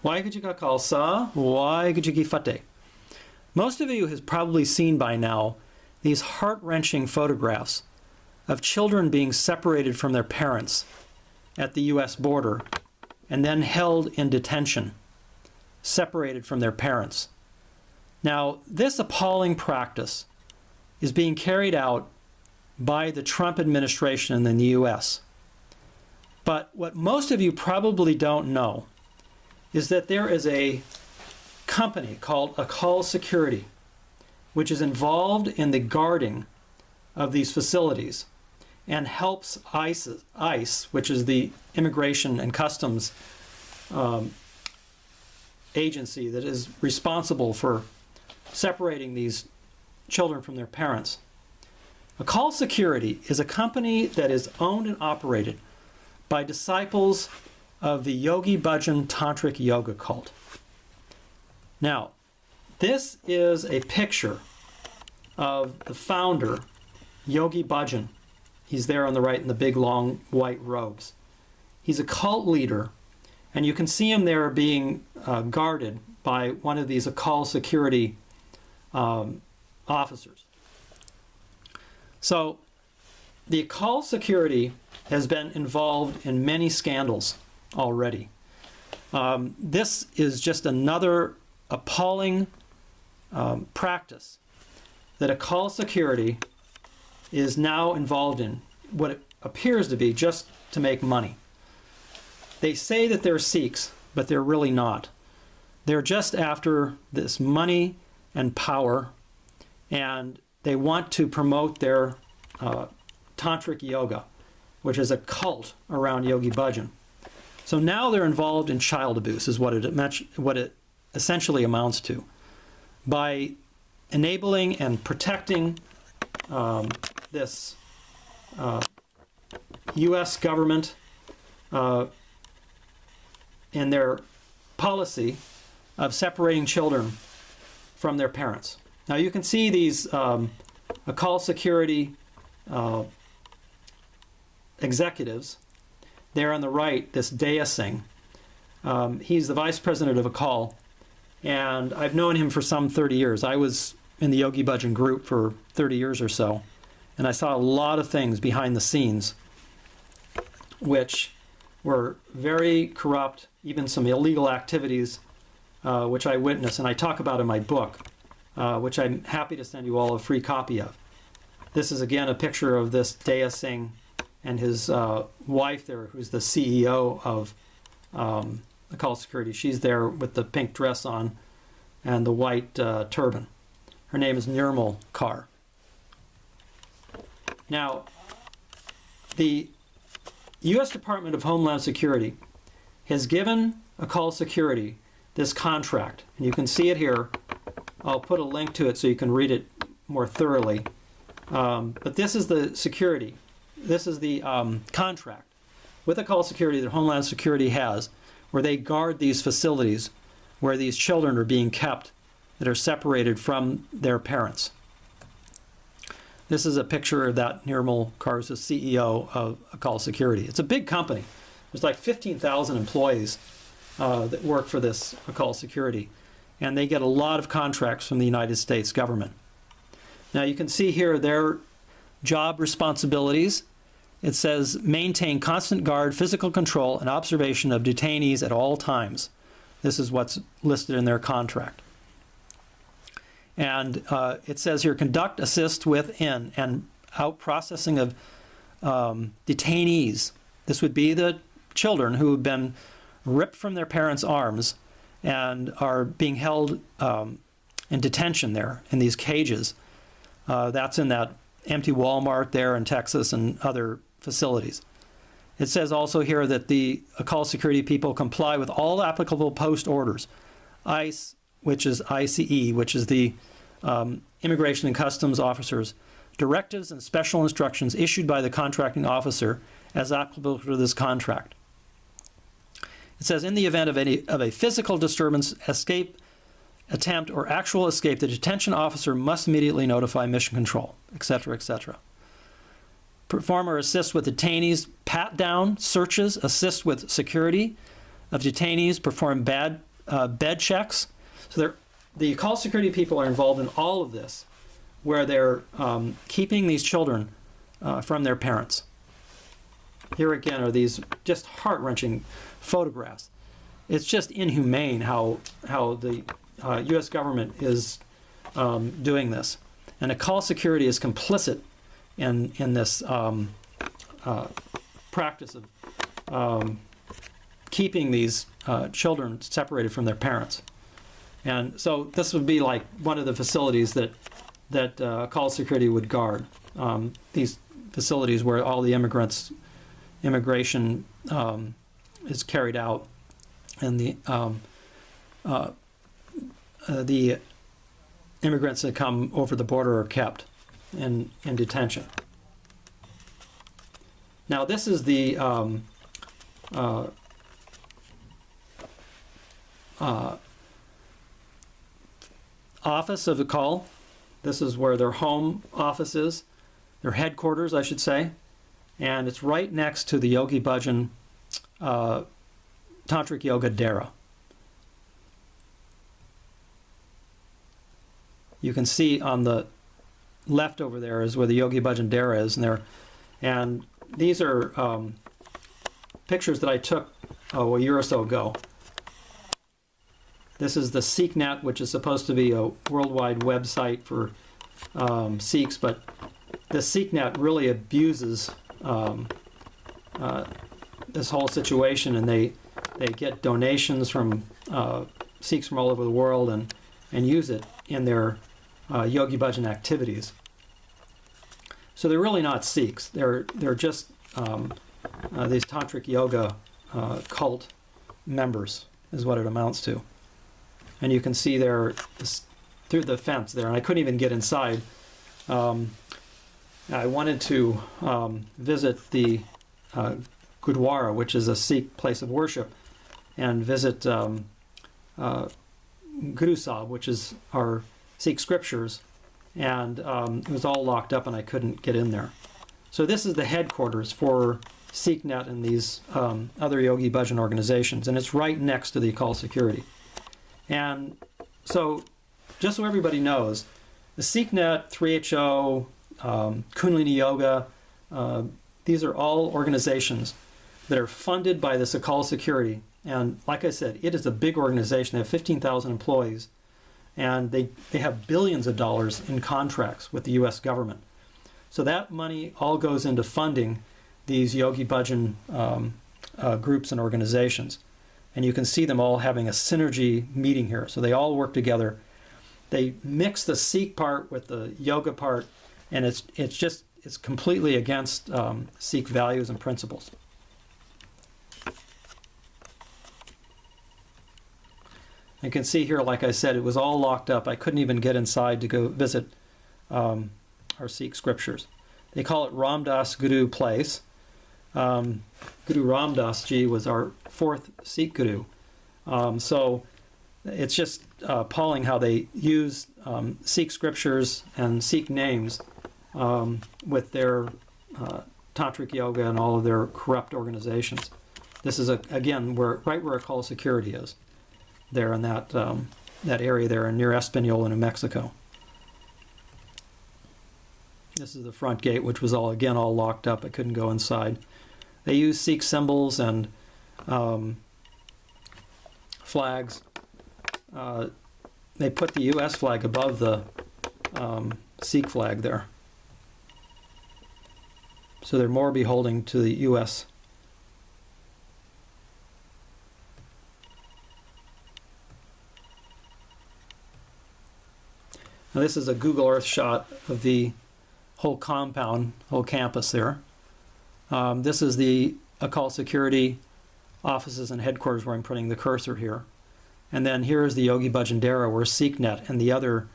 Waheguru Ji Ka Khalsa, Waheguru Ji Ki Fateh. Most of you has probably seen by now these heart-wrenching photographs of children being separated from their parents at the U.S. border and then held in detention, separated from their parents. Now, this appalling practice is being carried out by the Trump administration in the U.S. But what most of you probably don't know is that there is a company called Akal Security, which is involved in the guarding of these facilities and helps ICE, which is the Immigration and Customs agency that is responsible for separating these children from their parents. Akal Security is a company that is owned and operated by disciples of the Yogi Bhajan tantric yoga cult. Now, this is a picture of the founder, Yogi Bhajan. He's there on the right in the big, long, white robes. He's a cult leader, and you can see him there being guarded by one of these Akal Security officers. So, the Akal Security has been involved in many scandals already. This is just another appalling practice that Akal Security is now involved in, what it appears to be just to make money. They say that they're Sikhs, but they're really not. They're just after this money and power, and they want to promote their tantric yoga, which is a cult around Yogi Bhajan. So now they're involved in child abuse, is what it essentially amounts to, by enabling and protecting this U.S. government in their policy of separating children from their parents. Now you can see these Akal Security executives there on the right, this Daya Singh. He's the Vice President of Akal, and I've known him for some 30 years. I was in the Yogi Bhajan group for 30 years or so, and I saw a lot of things behind the scenes which were very corrupt, even some illegal activities which I witnessed, and I talk about in my book, which I'm happy to send you all a free copy of. This is again a picture of this Daya Singh and his wife there, who's the CEO of Akal Security. She's there with the pink dress on and the white turban. Her name is Nirmal Kaur. Now, the U.S. Department of Homeland Security has given Akal Security this contract, and you can see it here. I'll put a link to it so you can read it more thoroughly. But this is the security. This is the contract with Akal Security that Homeland Security has, where they guard these facilities where these children are being kept that are separated from their parents. This is a picture of that Nirmal Kaur, the CEO of Akal Security. It's a big company. There's like 15,000 employees that work for this Akal Security, and they get a lot of contracts from the United States government. Now you can see here their job responsibilities. It says maintain constant guard, physical control, and observation of detainees at all times. This is what's listed in their contract. And it says here conduct, assist with, in, and out processing of detainees. This would be the children who have been ripped from their parents' arms and are being held in detention there in these cages. That's in that empty Walmart there in Texas and other facilities. It says also here that the Akal Security people comply with all applicable post orders. ICE, which is ICE, which is the Immigration and Customs officers, directives and special instructions issued by the contracting officer as applicable to this contract. It says in the event of a physical disturbance, escape, attempt, or actual escape, the detention officer must immediately notify mission control, etc., etc. Perform or assist with detainees, pat down, searches, assist with security of detainees, perform bed checks. So the Akal Security people are involved in all of this, where they're keeping these children from their parents. Here again are these just heart-wrenching photographs. It's just inhumane how the U.S. government is doing this. And Akal Security is complicit in this practice of keeping these children separated from their parents. And so this would be like one of the facilities that Akal Security would guard. These facilities where all the immigration is carried out, and the immigrants that come over the border are kept in detention. Now this is the office of Akal. This is where their home office is, their headquarters, I should say. And it's right next to the Yogi Bhajan Tantric Yoga Dera. You can see on the left over there is where the Yogi Bhajan Dera is, and these are pictures that I took a year or so ago. This is the SikhNet, which is supposed to be a worldwide website for Sikhs, but the SikhNet really abuses this whole situation, and they get donations from Sikhs from all over the world and use it in their Yogi Bhajan activities. So they're really not Sikhs. They're just these tantric yoga cult members is what it amounts to. And you can see there through the fence there, and I couldn't even get inside. I wanted to visit the Gurdwara, which is a Sikh place of worship, and visit Guru Sahib, which is our Sikh scriptures, and it was all locked up and I couldn't get in there. So this is the headquarters for SikhNet and these other Yogi Bhajan organizations, and it's right next to the Akal Security. And so, just so everybody knows, the SikhNet, 3HO, Kundalini Yoga, these are all organizations that are funded by this Akal Security. And like I said, it is a big organization. They have 15,000 employees, and they have billions of dollars in contracts with the U.S. government. So that money all goes into funding these Yogi Bhajan groups and organizations. And you can see them all having a synergy meeting here. So they all work together. They mix the Sikh part with the yoga part, and it's completely against Sikh values and principles. You can see here, like I said, it was all locked up. I couldn't even get inside to go visit our Sikh scriptures. They call it Ramdas Guru Place. Guru Ramdas Ji was our fourth Sikh Guru. So it's just appalling how they use Sikh scriptures and Sikh names with their tantric yoga and all of their corrupt organizations. This is again right where Akal Security is, there in that area there near Espanola, New Mexico. This is the front gate, which was all locked up. I couldn't go inside. They use Sikh symbols and flags. They put the U.S. flag above the Sikh flag there. So they're more beholding to the U.S. Now this is a Google Earth shot of the whole compound, whole campus there. This is the Akal Security offices and headquarters where I'm putting the cursor here. And then here is the Yogi Bhajan Dera where SikhNet and the other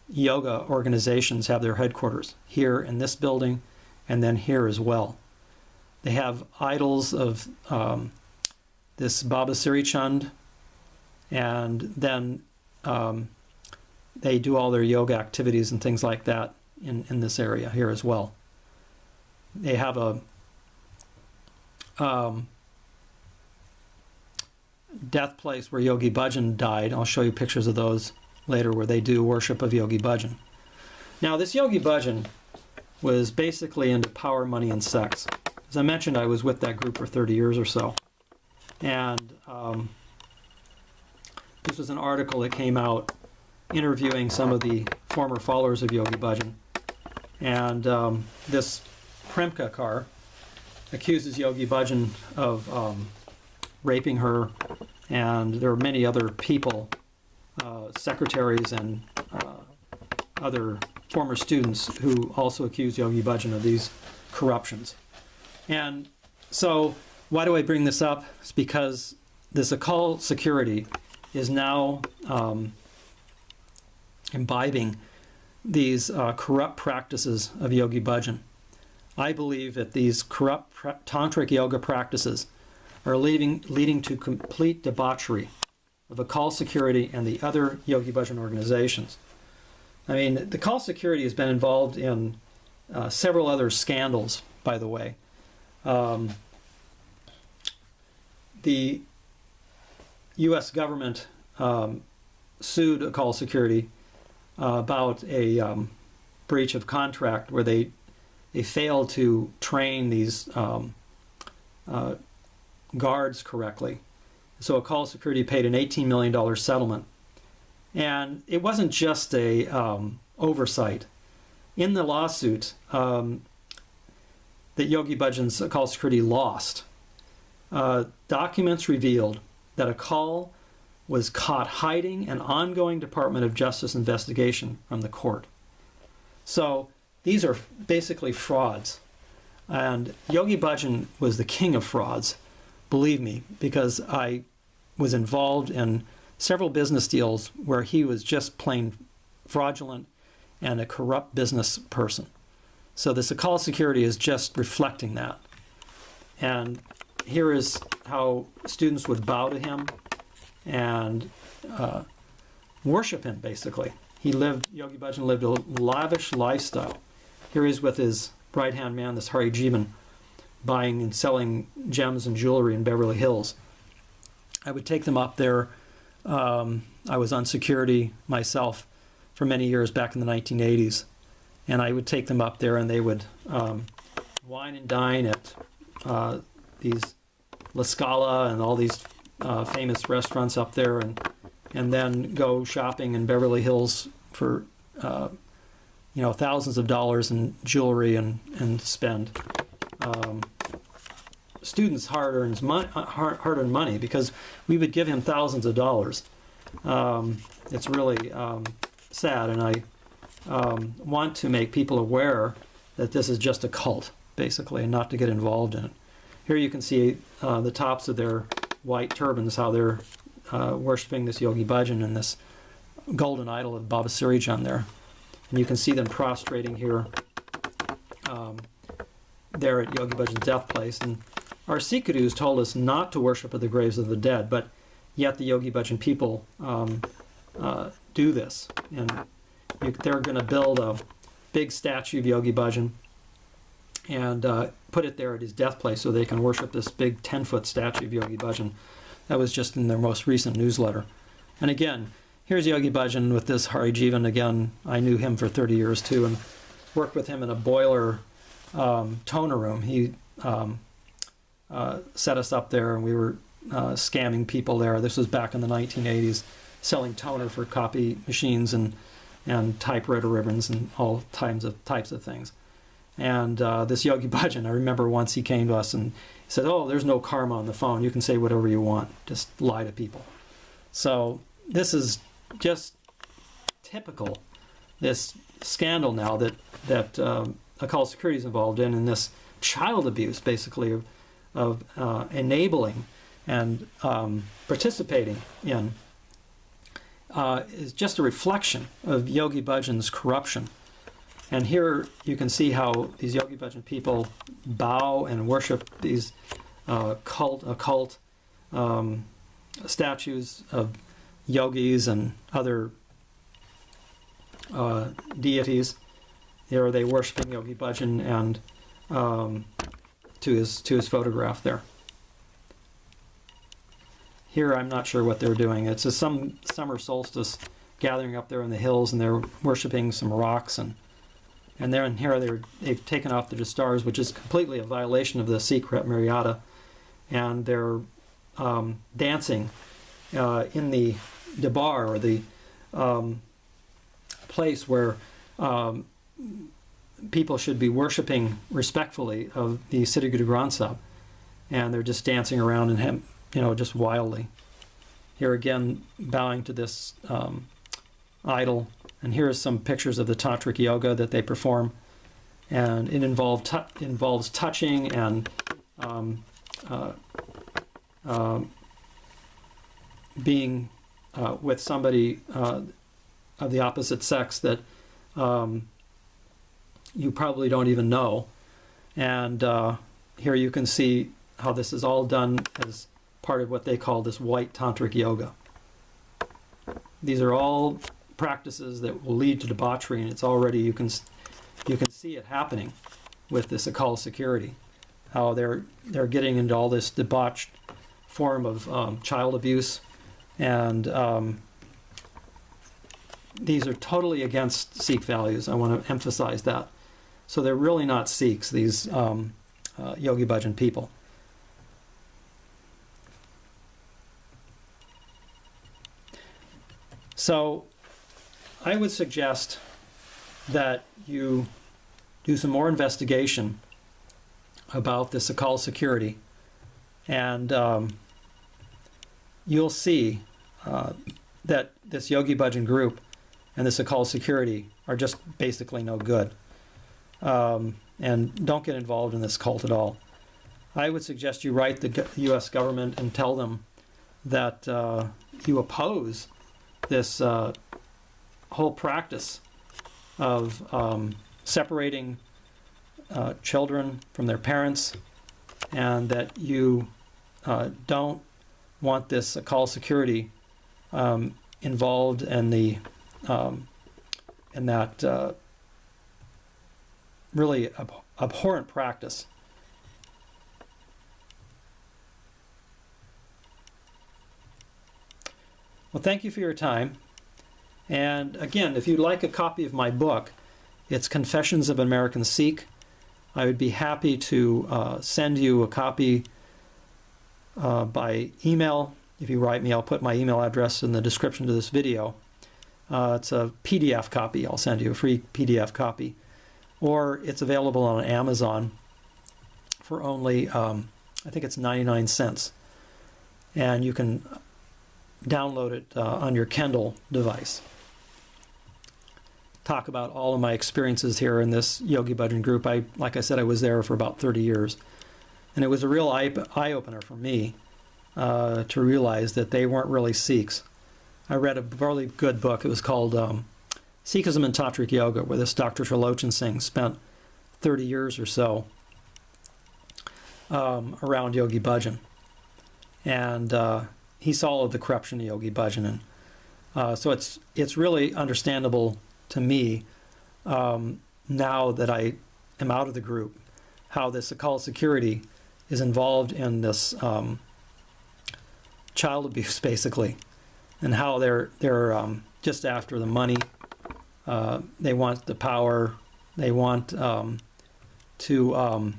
yoga organizations have their headquarters. Here in this building and then here as well. They have idols of this Baba Siri Chand, and then they do all their yoga activities and things like that in this area here as well. They have a death place where Yogi Bhajan died. I'll show you pictures of those later where they do worship of Yogi Bhajan. Now, this Yogi Bhajan was basically into power, money, and sex. As I mentioned, I was with that group for 30 years or so. And this was an article that came out interviewing some of the former followers of Yogi Bhajan. And this Premka accuses Yogi Bhajan of raping her, and there are many other people, secretaries and other former students who also accuse Yogi Bhajan of these corruptions. And so why do I bring this up? It's because this Akal Security is now imbibing these corrupt practices of Yogi Bhajan. I believe that these corrupt tantric yoga practices are leading to complete debauchery of Akal Security and the other Yogi Bhajan organizations. I mean, the Akal Security has been involved in several other scandals, by the way. The U.S. government sued Akal Security about a breach of contract where they failed to train these guards correctly. So Akal Security paid an $18 million settlement. And it wasn't just a oversight. In the lawsuit that Yogi Bhajan's Akal Security lost, documents revealed that Akal was caught hiding an ongoing Department of Justice investigation from the court. So these are basically frauds. And Yogi Bhajan was the king of frauds, believe me, because I was involved in several business deals where he was just plain fraudulent and a corrupt business person. So this Akal Security is just reflecting that. And here is how students would bow to him and worship him, basically. Yogi Bhajan lived a lavish lifestyle. Here he is with his right-hand man, this Hari Jivan, buying and selling gems and jewelry in Beverly Hills. I would take them up there. I was on security myself for many years back in the 1980s. And I would take them up there and they would wine and dine at these La Scala and all these famous restaurants up there, and then go shopping in Beverly Hills for thousands of dollars in jewelry and spend. Students' hard-earned money, because we would give him thousands of dollars. It's really sad, and I want to make people aware that this is just a cult, basically, and not to get involved in it. Here you can see the tops of their white turbans, how they're worshiping this Yogi Bhajan and this golden idol of Baba Sirijan there. And you can see them prostrating here, there at Yogi Bhajan's death place. And our Sikh gurus told us not to worship at the graves of the dead, but yet the Yogi Bhajan people do this. And they're going to build a big statue of Yogi Bhajan and put it there at his death place so they can worship this big 10-foot statue of Yogi Bhajan. That was just in their most recent newsletter. And again, here's Yogi Bhajan with this Hari Jivan. Again, I knew him for 30 years too and worked with him in a boiler toner room. He set us up there and we were scamming people there. This was back in the 1980s, selling toner for copy machines and typewriter ribbons and all types of things. And this Yogi Bhajan, I remember once he came to us and he said, "Oh, there's no karma on the phone. You can say whatever you want. Just lie to people." So this is just typical, this scandal now that Akal Security is involved in this child abuse, basically, of enabling and participating in, is just a reflection of Yogi Bhajan's corruption. And here you can see how these Yogi Bhajan people bow and worship these occult statues of yogis and other deities. Here are they worshiping Yogi Bhajan and to his photograph there. Here, I'm not sure what they're doing. It's some summer solstice gathering up there in the hills, and they're worshiping some rocks, and here they've taken off the stars, which is completely a violation of the Sikh Maryada, and they're dancing in the Dabar, or the place where people should be worshiping respectfully of the Siddhi Guru Granth Sahib, and they're just dancing around in him, just wildly. Here again, bowing to this idol, and here are some pictures of the tantric yoga that they perform, and it involves touching and being with somebody of the opposite sex that you probably don't even know. And here you can see how this is all done as part of what they call this white tantric yoga. These are all practices that will lead to debauchery, and it's already, you can see it happening with this Akal Security, how they're getting into all this debauched form of child abuse, and these are totally against Sikh values. I want to emphasize that. So they're really not Sikhs, these Yogi Bhajan people. So I would suggest that you do some more investigation about this Akal Security, and you'll see that this Yogi Bhajan group and this Akal Security are just basically no good. And don't get involved in this cult at all. I would suggest you write the U.S. government and tell them that you oppose this whole practice of separating children from their parents, and that you don't want this Akal Security involved in the in that really abhorrent practice. Well, thank you for your time. And again, if you'd like a copy of my book, it's Confessions of an American Sikh. I would be happy to send you a copy by email. If you write me, I'll put my email address in the description to this video. It's a PDF copy. I'll send you a free PDF copy. Or it's available on Amazon for only, I think it's 99 cents. And you can download it on your Kindle device. Talk about all of my experiences here in this Yogi Bhajan group. Like I said, I was there for about 30 years. And it was a real eye-opener for me to realize that they weren't really Sikhs. I read a really good book. It was called Sikhism and Tantric Yoga, where this Dr. Gursant Singh spent 30 years or so around Yogi Bhajan. And he saw all of the corruption of Yogi Bhajan. And so it's really understandable to me now that I am out of the group, how this Akal Security is involved in this child abuse, basically, and how they're just after the money. They want the power. They want to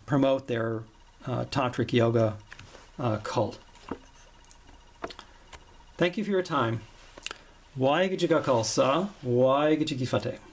promote their tantric yoga cult. Thank you for your time. Waheguਰੂ ਜੀ ਕਾ ਖਾਲਸਾ, ਵਾਹਿਗੁਰੂ ਜੀ ਕੀ ਫਤਿਹ.